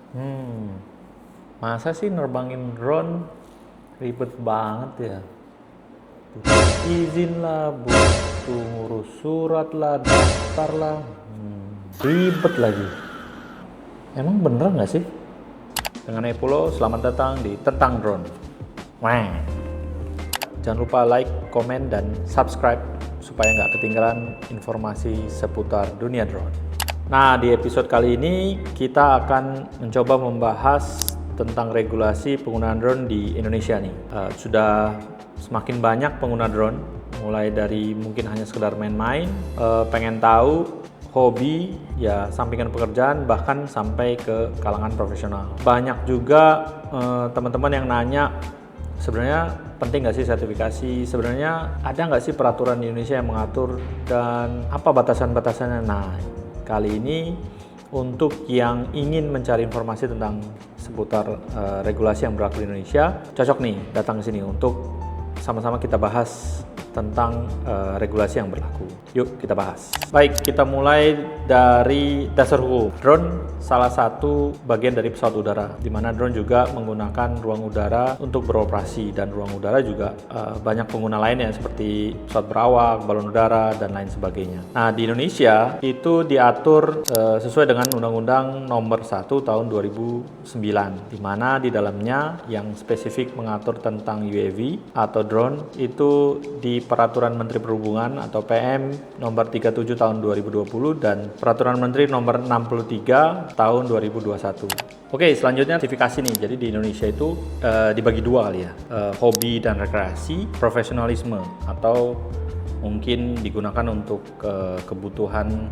Hmm, masa sih nerbangin drone ribet banget ya? Butuh izin lah, butuh ngurus surat lah, daftar lah, ribet lagi. Emang bener nggak sih? Dengan Epolo, selamat datang di Tentang Drone. Wah. Jangan lupa like, komen, dan subscribe supaya nggak ketinggalan informasi seputar dunia drone. Nah, di episode kali ini kita akan mencoba membahas tentang regulasi penggunaan drone di Indonesia nih. Sudah semakin banyak pengguna drone, mulai dari mungkin hanya sekedar main-main, pengen tahu, hobi, ya sampingan pekerjaan, bahkan sampai ke kalangan profesional. Banyak juga teman-teman yang nanya, sebenarnya penting nggak sih sertifikasi? Sebenarnya ada nggak sih peraturan di Indonesia yang mengatur dan apa batasan-batasannya? Nah, kali ini untuk yang ingin mencari informasi tentang seputar regulasi yang berlaku di Indonesia, cocok nih datang ke sini untuk sama-sama kita bahas tentang regulasi yang berlaku. Yuk kita bahas. Baik, kita mulai dari dasar hukum. Drone salah satu bagian dari pesawat udara, di mana drone juga menggunakan ruang udara untuk beroperasi, dan ruang udara juga banyak pengguna lainnya seperti pesawat berawak, balon udara, dan lain sebagainya. Nah, di Indonesia itu diatur sesuai dengan Undang-Undang Nomor 1 Tahun 2009, di mana di dalamnya yang spesifik mengatur tentang UAV atau drone itu di Peraturan Menteri Perhubungan atau PM Nomor 37 Tahun 2020 dan Peraturan Menteri Nomor 63 Tahun 2021. Oke, selanjutnya sertifikasi nih. Jadi di Indonesia itu dibagi dua kali ya, hobi dan rekreasi, profesionalisme, atau mungkin digunakan untuk kebutuhan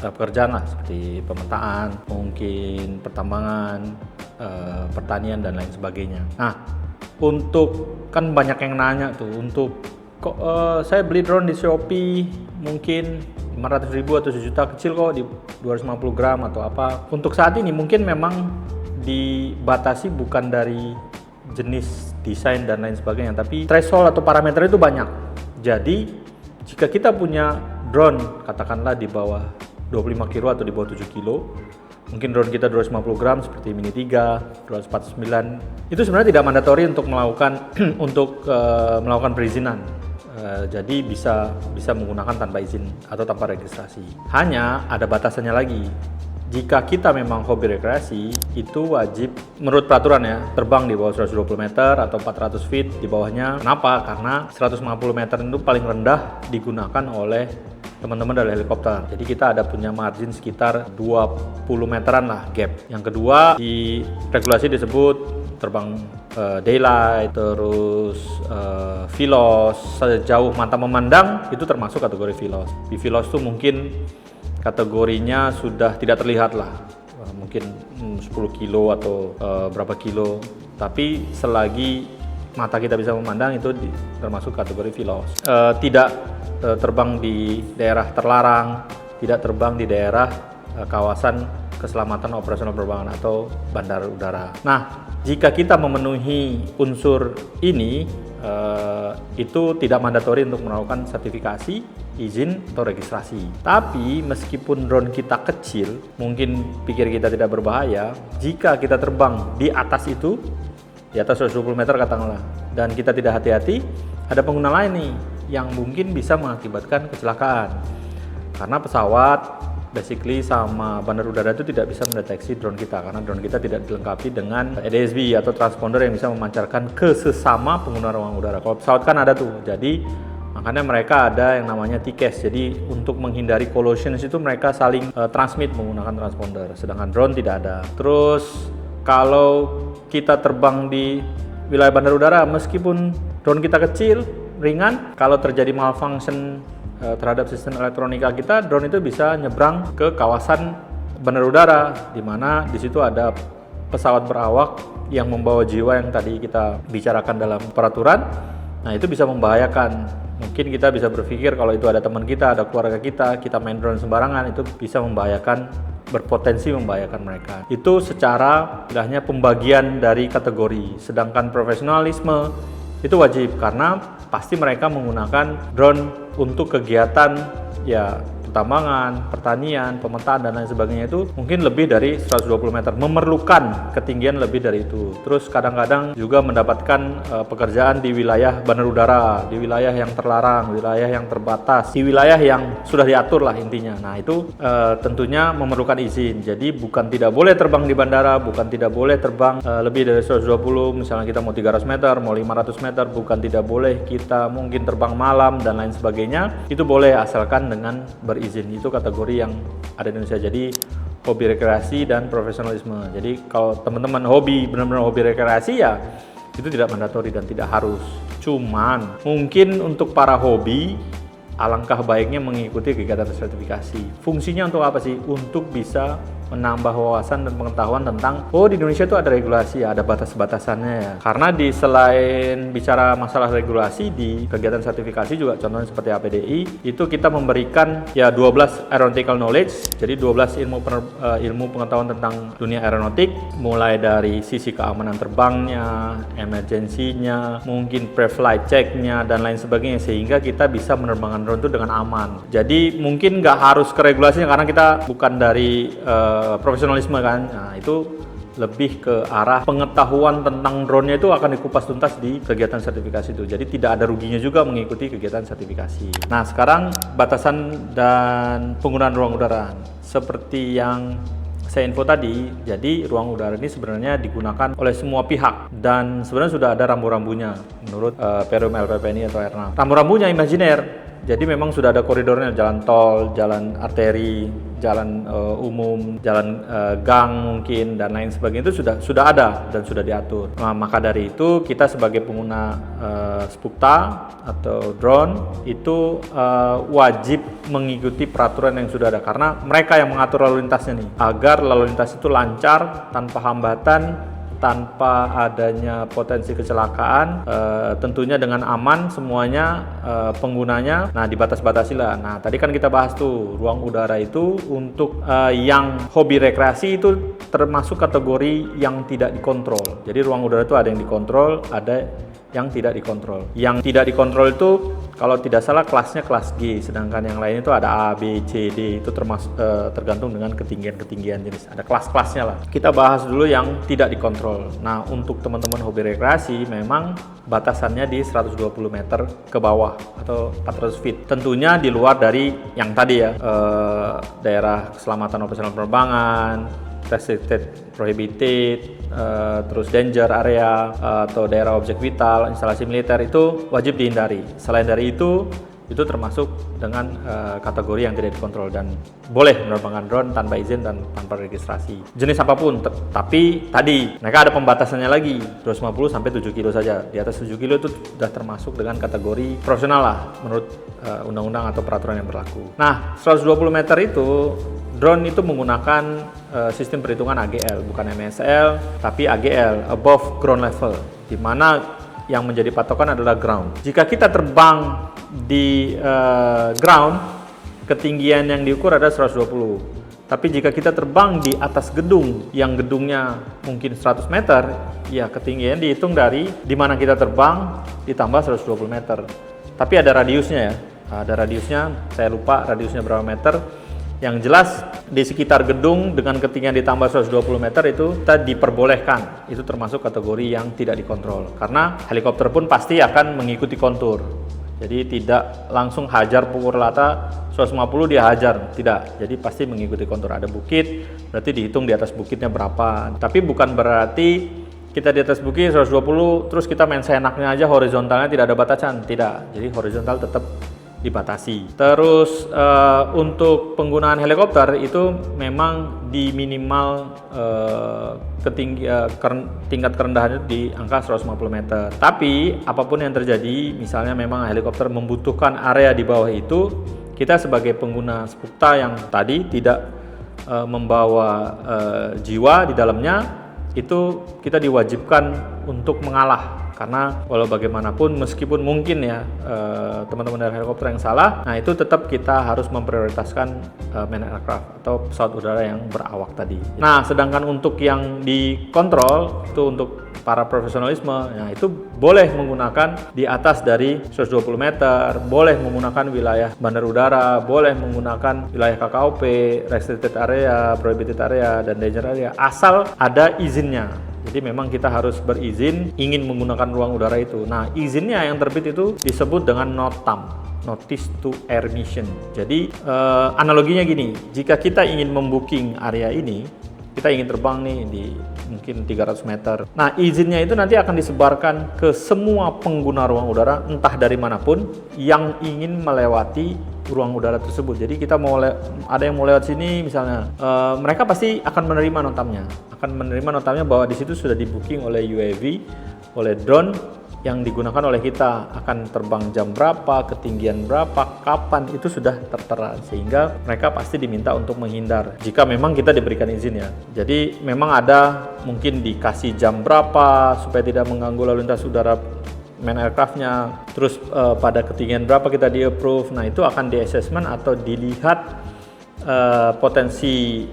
pekerjaan lah, seperti pemetaan, mungkin pertambangan, pertanian, dan lain sebagainya. Nah, untuk kan banyak yang nanya tuh, untuk kok saya beli drone di Shopee mungkin 500.000 atau 1 juta, kecil kok, di 250 gram atau apa. Untuk saat ini mungkin memang dibatasi bukan dari jenis, desain, dan lain sebagainya, tapi threshold atau parameter itu banyak. Jadi jika kita punya drone katakanlah di bawah 25 kilo atau di bawah 7 kilo, mungkin drone kita 250 gram seperti Mini 3, 249, itu sebenarnya tidak mandatori untuk melakukan perizinan. Jadi bisa menggunakan tanpa izin atau tanpa registrasi. Hanya ada batasannya lagi. Jika kita memang hobi rekreasi, itu wajib menurut peraturan ya, terbang di bawah 120 meter atau 400 feet di bawahnya. Kenapa? Karena 150 meter itu paling rendah digunakan oleh teman-teman dari helikopter. Jadi kita ada punya margin sekitar 20 meteran lah gap. Yang kedua, di regulasi disebut terbang daylight, terus VLOS, sejauh mata memandang itu termasuk kategori VLOS. Di VLOS itu mungkin kategorinya sudah tidak terlihat lah, mungkin 10 kilo atau berapa kilo, tapi selagi mata kita bisa memandang itu termasuk kategori VLOS. Tidak terbang di daerah terlarang, tidak terbang di daerah kawasan keselamatan operasional penerbangan atau bandara udara. Nah, jika kita memenuhi unsur ini, itu tidak mandatori untuk melakukan sertifikasi, izin, atau registrasi. Tapi meskipun drone kita kecil, mungkin pikir kita tidak berbahaya, jika kita terbang di atas itu, di atas 120 meter katakanlah, dan kita tidak hati-hati, ada pengguna lain nih yang mungkin bisa mengakibatkan kecelakaan. Karena pesawat basically sama bandar udara itu tidak bisa mendeteksi drone kita, karena drone kita tidak dilengkapi dengan ADS-B atau transponder yang bisa memancarkan ke sesama pengguna ruang udara. Kalau pesawat kan ada tuh, jadi makanya mereka ada yang namanya TCAS. Jadi untuk menghindari collision itu mereka saling transmit menggunakan transponder, sedangkan drone tidak ada. Terus kalau kita terbang di wilayah bandar udara, meskipun drone kita kecil, ringan, kalau terjadi malfunction terhadap sistem elektronika kita, drone itu bisa nyebrang ke kawasan bandar udara, di mana di situ ada pesawat berawak yang membawa jiwa yang tadi kita bicarakan dalam peraturan. Nah, itu bisa membahayakan. Mungkin kita bisa berpikir kalau itu ada teman kita, ada keluarga kita main drone sembarangan, itu bisa membahayakan, berpotensi membahayakan mereka. Itu secara istilahnya pembagian dari kategori. Sedangkan profesionalisme itu wajib, karena pasti mereka menggunakan drone untuk kegiatan ya pertambangan, pertanian, pemetaan, dan lain sebagainya itu mungkin lebih dari 120 meter, memerlukan ketinggian lebih dari itu. Terus kadang-kadang juga mendapatkan pekerjaan di wilayah bandar udara, di wilayah yang terlarang, wilayah yang terbatas, di wilayah yang sudah diatur lah intinya. Nah itu tentunya memerlukan izin. Jadi bukan tidak boleh terbang di bandara, bukan tidak boleh terbang lebih dari 120, misalnya kita mau 300 meter, mau 500 meter, bukan tidak boleh kita mungkin terbang malam dan lain sebagainya. Itu boleh asalkan dengan berizin. Itu kategori yang ada di Indonesia. Jadi hobi rekreasi dan profesionalisme. Jadi kalau teman-teman hobi, benar-benar hobi rekreasi ya itu tidak mandatori dan tidak harus. Cuman mungkin untuk para hobi alangkah baiknya mengikuti kegiatan sertifikasi. Fungsinya untuk apa sih? Untuk bisa menambah wawasan dan pengetahuan tentang di Indonesia itu ada regulasi, ada batas-batasannya ya. Karena selain bicara masalah regulasi di kegiatan sertifikasi juga contohnya seperti APDI itu kita memberikan ya 12 aeronautical knowledge. Jadi 12 ilmu pengetahuan tentang dunia aeronautik, mulai dari sisi keamanan terbangnya, emergensinya, mungkin pre-flight check-nya dan lain sebagainya, sehingga kita bisa menerbangkan drone itu dengan aman. Jadi mungkin nggak harus ke regulasinya karena kita bukan dari profesionalisme kan. Nah itu lebih ke arah pengetahuan tentang drone-nya itu akan dikupas tuntas di kegiatan sertifikasi itu. Jadi tidak ada ruginya juga mengikuti kegiatan sertifikasi. Nah sekarang batasan dan penggunaan ruang udara seperti yang saya info tadi. Jadi ruang udara ini sebenarnya digunakan oleh semua pihak dan sebenarnya sudah ada rambu-rambunya menurut Perum LPPNI atau Airnav. Rambu-rambunya imajiner. Jadi memang sudah ada koridornya, jalan tol, jalan arteri, jalan umum, jalan gang mungkin dan lain sebagainya itu sudah ada dan sudah diatur. Nah, maka dari itu kita sebagai pengguna Spukta atau drone itu wajib mengikuti peraturan yang sudah ada karena mereka yang mengatur lalu lintasnya nih agar lalu lintas itu lancar tanpa hambatan, tanpa adanya potensi kecelakaan, tentunya dengan aman semuanya penggunanya. Nah dibatas-batasi lah. Nah tadi kan kita bahas tuh ruang udara itu untuk yang hobi rekreasi itu termasuk kategori yang tidak dikontrol. Jadi ruang udara itu ada yang dikontrol, ada yang tidak dikontrol. Yang tidak dikontrol itu kalau tidak salah kelasnya kelas G, sedangkan yang lain itu ada A, B, C, D, itu termasuk tergantung dengan ketinggian jenis. Ada kelas-kelasnya lah. Kita bahas dulu yang tidak dikontrol. Nah, untuk teman-teman hobi rekreasi memang batasannya di 120 meter ke bawah atau 400 feet. Tentunya di luar dari yang tadi ya, daerah keselamatan operasional penerbangan, restricted, prohibited, terus danger area atau daerah objek vital, instalasi militer itu wajib dihindari. Selain dari itu termasuk dengan kategori yang tidak dikontrol dan boleh menerbangkan drone tanpa izin dan tanpa registrasi. Jenis apapun, tapi tadi mereka ada pembatasannya lagi, 250 sampai 7 kilo saja. Di atas 7 kilo itu sudah termasuk dengan kategori profesional lah menurut undang-undang atau peraturan yang berlaku. Nah, 120 meter itu drone itu menggunakan sistem perhitungan AGL, bukan MSL, tapi AGL, above ground level, di mana yang menjadi patokan adalah ground. Jika kita terbang di ground, ketinggian yang diukur ada 120. Tapi jika kita terbang di atas gedung, yang gedungnya mungkin 100 meter, ya ketinggian dihitung dari di mana kita terbang ditambah 120 meter. Tapi ada radiusnya ya, ada radiusnya, saya lupa radiusnya berapa meter. Yang jelas di sekitar gedung dengan ketinggian ditambah 120 meter itu kita diperbolehkan. Itu termasuk kategori yang tidak dikontrol. Karena helikopter pun pasti akan mengikuti kontur. Jadi tidak langsung hajar pukul rata 150 dia hajar, tidak. Jadi pasti mengikuti kontur. Ada bukit, berarti dihitung di atas bukitnya berapa. Tapi bukan berarti kita di atas bukit 120 terus kita main seenaknya aja, horizontalnya tidak ada batasan, tidak. Jadi horizontal tetap dibatasi. Terus untuk penggunaan helikopter itu memang di minimal tingkat kerendahannya di angka 150 meter. Tapi apapun yang terjadi, misalnya memang helikopter membutuhkan area di bawah itu, kita sebagai pengguna Spukta yang tadi tidak membawa jiwa di dalamnya, itu kita diwajibkan untuk mengalah karena walau bagaimanapun meskipun mungkin ya teman-teman dari helikopter yang salah, nah itu tetap kita harus memprioritaskan manned aircraft atau pesawat udara yang berawak tadi. Nah sedangkan untuk yang dikontrol itu untuk para profesionalisme, nah itu boleh menggunakan di atas dari 120 meter, boleh menggunakan wilayah bandar udara, boleh menggunakan wilayah KKOP, restricted area, prohibited area, dan danger area, asal ada izinnya. Jadi memang kita harus berizin ingin menggunakan ruang udara itu. Nah izinnya yang terbit itu disebut dengan NOTAM, Notice to Air Mission. Jadi analoginya gini, jika kita ingin membooking area ini, kita ingin terbang nih di mungkin 300 meter. Nah izinnya itu nanti akan disebarkan ke semua pengguna ruang udara entah dari manapun yang ingin melewati ruang udara tersebut. Jadi kita ada yang mau lewat sini misalnya, mereka pasti akan menerima notamnya bahwa di situ sudah di booking oleh UAV, oleh drone yang digunakan oleh kita, akan terbang jam berapa, ketinggian berapa, kapan, itu sudah tertera, sehingga mereka pasti diminta untuk menghindar jika memang kita diberikan izin ya. Jadi memang ada mungkin dikasih jam berapa supaya tidak mengganggu lalu lintas udara manned aircraft-nya, terus pada ketinggian berapa kita di approve. Nah itu akan di assessment atau dilihat potensi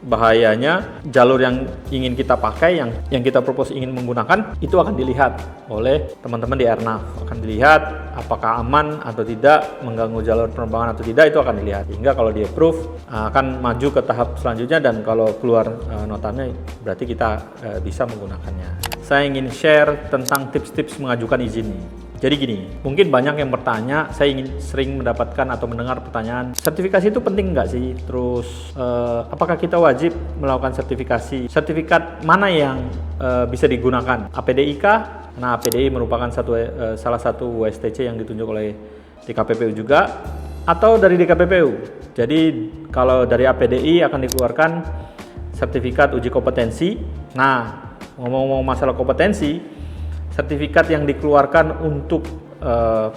bahayanya, jalur yang ingin kita pakai, yang kita propose ingin menggunakan, itu akan dilihat oleh teman-teman di Airnav. Akan dilihat apakah aman atau tidak, mengganggu jalur penerbangan atau tidak, itu akan dilihat. Hingga kalau di approve akan maju ke tahap selanjutnya, dan kalau keluar notanya berarti kita bisa menggunakannya. Saya ingin share tentang tips-tips mengajukan izin. Jadi gini, mungkin banyak yang bertanya, saya sering mendapatkan atau mendengar pertanyaan, sertifikasi itu penting nggak sih? Terus apakah kita wajib melakukan sertifikasi? Sertifikat mana yang bisa digunakan? APDI kah? Nah APDI merupakan salah satu WSTC yang ditunjuk oleh DKPPU juga, atau dari DKPPU. Jadi kalau dari APDI akan dikeluarkan sertifikat uji kompetensi. Nah ngomong-ngomong masalah kompetensi, sertifikat yang dikeluarkan untuk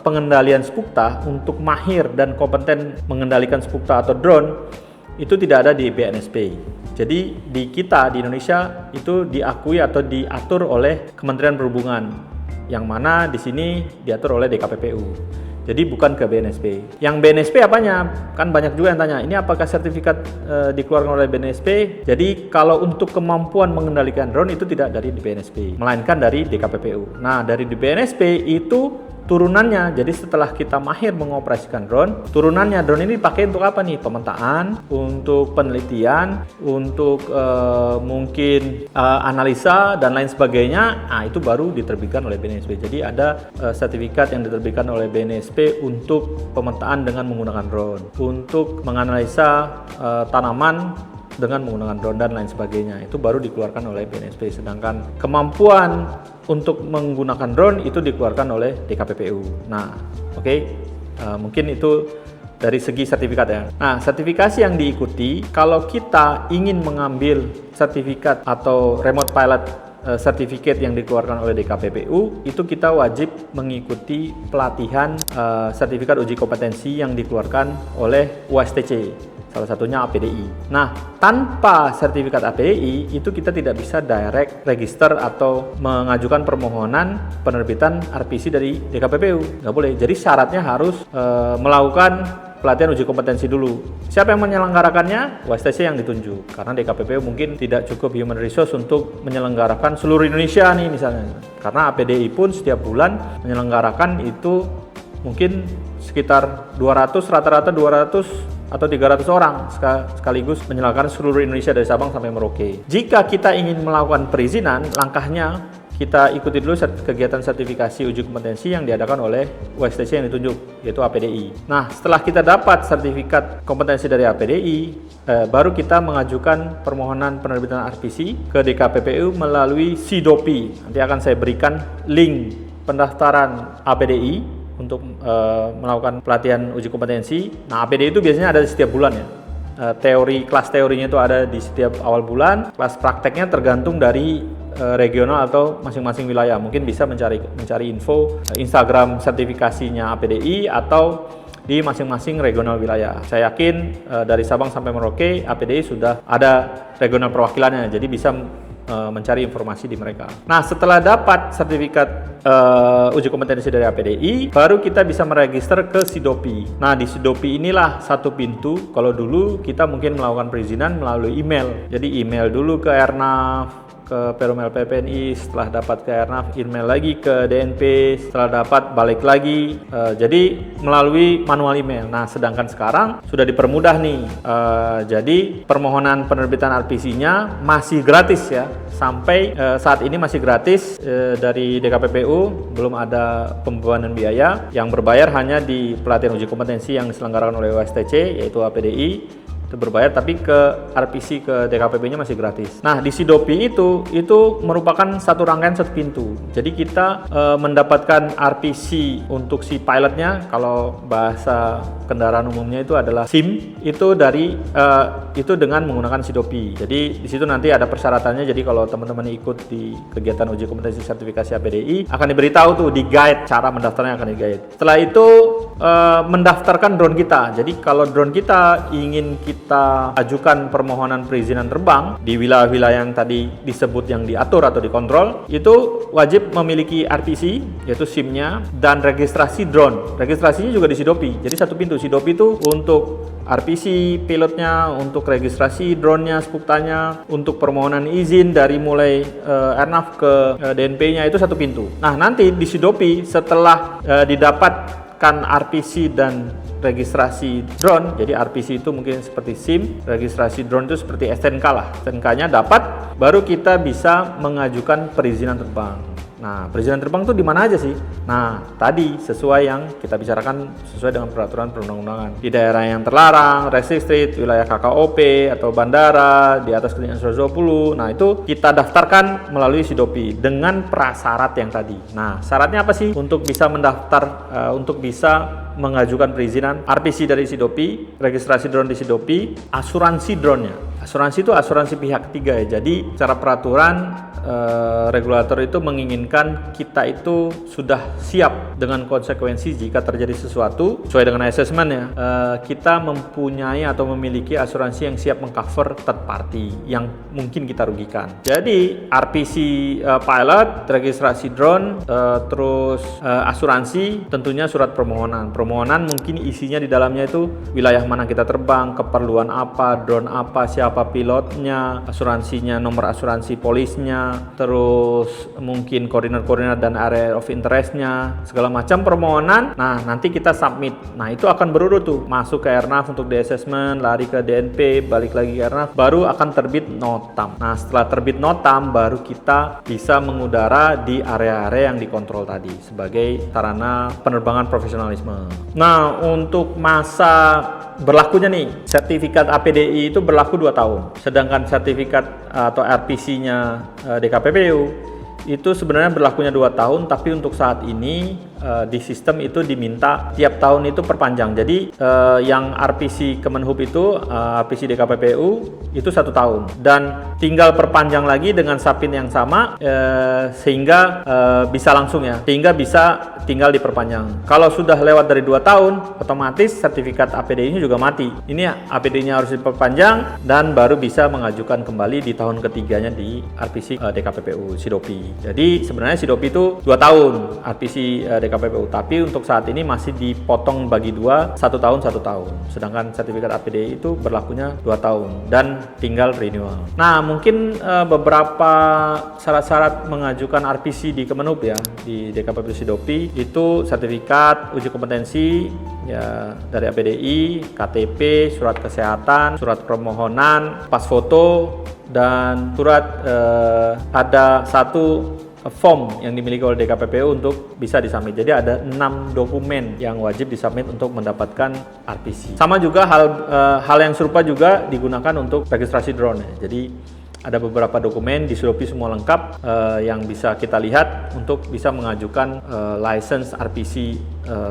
pengendalian Spukta, untuk mahir dan kompeten mengendalikan Spukta atau drone, itu tidak ada di BNSP. Jadi di kita di Indonesia itu diakui atau diatur oleh Kementerian Perhubungan, yang mana di sini diatur oleh DKPPU. Jadi bukan ke BNSP. Yang BNSP apanya? Kan banyak juga yang tanya, ini apakah sertifikat dikeluarkan oleh BNSP? Jadi kalau untuk kemampuan mengendalikan drone itu tidak dari BNSP, melainkan dari DKPPU. Nah dari BNSP itu turunannya, jadi setelah kita mahir mengoperasikan drone, turunannya drone ini dipakai untuk apa nih? Pemetaan, untuk penelitian, untuk mungkin analisa dan lain sebagainya. Nah itu baru diterbitkan oleh BNSP. Jadi ada sertifikat yang diterbitkan oleh BNSP untuk pemetaan dengan menggunakan drone, untuk menganalisa tanaman dengan menggunakan drone dan lain sebagainya, itu baru dikeluarkan oleh BNSP. Sedangkan kemampuan untuk menggunakan drone itu dikeluarkan oleh DKPPU. Nah, oke, mungkin itu dari segi sertifikat ya. Nah, sertifikasi yang diikuti kalau kita ingin mengambil sertifikat atau remote pilot sertifikat yang dikeluarkan oleh DKPPU, itu kita wajib mengikuti pelatihan sertifikat uji kompetensi yang dikeluarkan oleh USTC. Salah satunya APDI. Nah, tanpa sertifikat APDI itu kita tidak bisa direct register atau mengajukan permohonan penerbitan RPC dari DKPPU. Nggak boleh. Jadi syaratnya harus melakukan pelatihan uji kompetensi dulu. Siapa yang menyelenggarakannya? WSTC yang ditunjuk. Karena DKPPU mungkin tidak cukup human resource untuk menyelenggarakan seluruh Indonesia nih misalnya. Karena APDI pun setiap bulan menyelenggarakan itu mungkin sekitar 200, rata-rata 200 atau 300 orang sekaligus menyelenggarakan seluruh Indonesia dari Sabang sampai Merauke. Jika kita ingin melakukan perizinan, langkahnya kita ikuti dulu kegiatan sertifikasi uji kompetensi yang diadakan oleh WSTC yang ditunjuk, yaitu APDI. Nah, setelah kita dapat sertifikat kompetensi dari APDI, baru kita mengajukan permohonan penerbitan RPC ke DKPPU melalui SIDOPI. Nanti akan saya berikan link pendaftaran APDI untuk melakukan pelatihan uji kompetensi. Nah, APDI itu biasanya ada di setiap bulan ya. Kelas teorinya itu ada di setiap awal bulan, kelas prakteknya tergantung dari regional atau masing-masing wilayah. Mungkin bisa mencari info Instagram sertifikasinya APDI atau di masing-masing regional wilayah. Saya yakin dari Sabang sampai Merauke APDI sudah ada regional perwakilannya, jadi bisa mencari informasi di mereka. Nah, setelah dapat sertifikat uji kompetensi dari APDI, baru kita bisa meregister ke Sidopi. Nah, di Sidopi inilah satu pintu. Kalau dulu kita mungkin melakukan perizinan melalui email. Jadi email dulu ke Airnav, ke Perumel PPNI, setelah dapat ke Airnav, email lagi ke DNP, setelah dapat balik lagi, jadi melalui manual email. Nah, sedangkan sekarang sudah dipermudah nih, jadi permohonan penerbitan RPC-nya masih gratis ya, sampai saat ini masih gratis dari DKPPU, belum ada pembebanan biaya. Yang berbayar hanya di pelatihan uji kompetensi yang diselenggarakan oleh USTC, yaitu APDI, itu berbayar, tapi ke RPC ke DKPP-nya masih gratis. Nah, di Sidopi itu merupakan satu rangkaian satu pintu. Jadi kita mendapatkan RPC untuk si pilotnya, kalau bahasa kendaraan umumnya itu adalah SIM, itu dari itu dengan menggunakan Sidopi. Jadi di situ nanti ada persyaratannya. Jadi kalau teman-teman ikut di kegiatan uji kompetensi sertifikasi APDI, akan diberitahu tuh di guide, cara mendaftarnya akan di guide. Setelah itu mendaftarkan drone kita. Jadi kalau drone kita ingin kita ajukan permohonan perizinan terbang di wilayah-wilayah yang tadi disebut yang diatur atau dikontrol, itu wajib memiliki RPC, yaitu SIM-nya, dan registrasi drone. Registrasinya juga di Sidopi. Jadi satu pintu. Sidopi itu untuk RPC pilotnya, untuk registrasi drone-nya, SPUKTA-nya, untuk permohonan izin dari mulai Airnav ke DNP-nya, itu satu pintu. Nah, nanti di Sidopi setelah didapatkan RPC dan registrasi drone, jadi RPC itu mungkin seperti SIM, registrasi drone itu seperti STNK lah. STNK-nya dapat, baru kita bisa mengajukan perizinan terbang. Nah, perizinan terbang itu di mana aja sih? Nah, tadi sesuai yang kita bicarakan, sesuai dengan peraturan perundang-undangan. Di daerah yang terlarang, restricted, wilayah KKOP atau bandara di atas ketinggian 120. Nah, itu kita daftarkan melalui Sidopi dengan prasyarat yang tadi. Nah, syaratnya apa sih untuk bisa mendaftar, untuk bisa mengajukan perizinan? RPC dari Sidopi, registrasi drone di Sidopi, asuransi drone-nya. Asuransi itu asuransi pihak ketiga ya. Jadi secara peraturan regulator itu menginginkan kita itu sudah siap dengan konsekuensi jika terjadi sesuatu sesuai dengan assessment ya. Kita mempunyai atau memiliki asuransi yang siap mengcover third party yang mungkin kita rugikan. Jadi RPC pilot, registrasi drone, terus asuransi, tentunya surat permohonan. Permohonan mungkin isinya di dalamnya itu wilayah mana kita terbang, keperluan apa, drone apa, siapa pilotnya, asuransinya, nomor asuransi polisnya, terus mungkin koordinat-koordinat dan area of interest-nya, segala macam permohonan. Nah, nanti kita submit. Nah, itu akan berurut tuh, masuk ke Airnav untuk di assessment, lari ke DNP, balik lagi ke Airnav, baru akan terbit notam. Nah, setelah terbit notam, baru kita bisa mengudara di area-area yang dikontrol tadi sebagai sarana penerbangan profesionalisme. Nah, untuk masa berlakunya nih, sertifikat APDI itu berlaku 2 tahun. Sedangkan sertifikat atau RPC-nya DKPPU itu sebenarnya berlakunya 2 tahun, tapi untuk saat ini di sistem itu diminta tiap tahun itu perpanjang. Jadi yang RPC Kemenhub itu RPC DKPPU itu 1 tahun dan tinggal perpanjang lagi dengan sapin yang sama sehingga bisa langsung ya, sehingga bisa tinggal diperpanjang. Kalau sudah lewat dari 2 tahun, otomatis sertifikat APDI-nya juga mati. Ini APDI-nya harus diperpanjang dan baru bisa mengajukan kembali di tahun ketiganya di RPC DKPPU Sidopi. Jadi sebenarnya Sidopi itu 2 tahun RPC DKPPU, tapi untuk saat ini masih dipotong bagi 2, 1 tahun 1 tahun. Sedangkan sertifikat APDI itu berlakunya 2 tahun dan tinggal renewal. Nah, mungkin beberapa syarat-syarat mengajukan RPC di Kemenhub ya, di DKPPU Sidopi itu sertifikat uji kompetensi ya dari APDI, KTP, surat kesehatan, surat permohonan, pas foto, dan surat ada satu form yang dimiliki oleh DKPPU untuk bisa disubmit. Jadi ada 6 dokumen yang wajib disubmit untuk mendapatkan RPC. Sama juga hal yang serupa juga digunakan untuk registrasi drone ya. Jadi ada beberapa dokumen di Sidopi semua lengkap yang bisa kita lihat untuk bisa mengajukan license RPC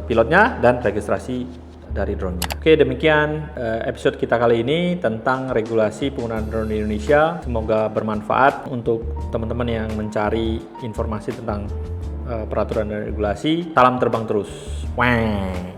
pilotnya dan registrasi dari drone-nya. Oke, demikian episode kita kali ini tentang regulasi penggunaan drone di Indonesia. Semoga bermanfaat untuk teman-teman yang mencari informasi tentang peraturan dan regulasi. Salam terbang terus. Wah.